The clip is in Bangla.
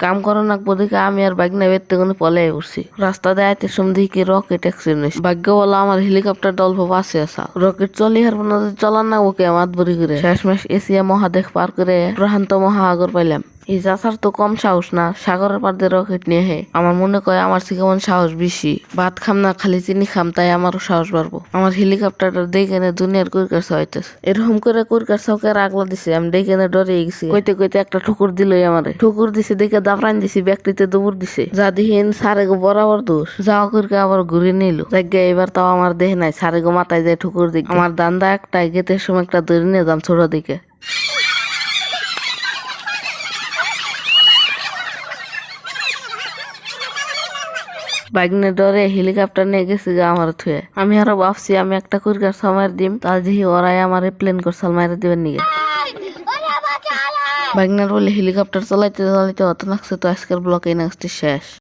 কাম করো নাকবো দেখে আমি আর বাইক না বেরতে কোনো পলে উঠছি। রাস্তা দিয়ে আইতে সময় দেখি রকেট অ্যাক্সিডেন্ট। ভাগ্য বলো আমার হেলিকপ্টারটা অল্প পাশে আসা। রকেট চলি হার চলার না ওকে আমার বড়ি করে শেষমেশ এশিয়া মহাদেশ পার করে প্রশান্ত মহাসাগর পাইলাম। এই চাচার তো কম সাহস না, সাগরের পার দিয়ে রকেট নিয়ে হে। আমার মনে কয় আমার থেকে কেমন সাহস বেশি। ভাত খাম না খালি চিনি খাম, তাই আমারও সাহস বাড়বো। আমার হেলিকপ্টারটা দেখে দুনিয়ার কুরকার হইতেছে। এরকম করে কুরকার চৌকে আগলা দিছে, আমি দেখে ডরে গেছি। কইতে কইতে একটা ঠুকুর দিলই আমারে। ঠুকুর দিছে দেখে দাপড়ান দিছি, ব্যক্তিতে দৌড় দিছে। যা দিহেন সারে গো বরাবর দোষ। যাওয়া করে আবার ঘুরে নিল। জায়গা এবার তাও আমার দেহে নাই, সারে গো মাথায় যায় ঠুকুর দিকে। আমার দান্দা একটাই, গেতের সময় একটা দড়ি নিয়ে যাম ছোট দিকে। বাইকনে ডরে হেলিকপ্টার নিয়ে গেছি গা আমার থুয়ে। আমি আরো ভাবছি আমি একটা কুরকার সময় দিম, তার দেখি ওরাই আমার প্লেন করছাল মাইরে দিবেন নিগে। বাইকনার বলে হেলিকপ্টার চালাইতে চালাইতে হত লাগছে। তো আজকের ব্লক এই নাচটি শেষ।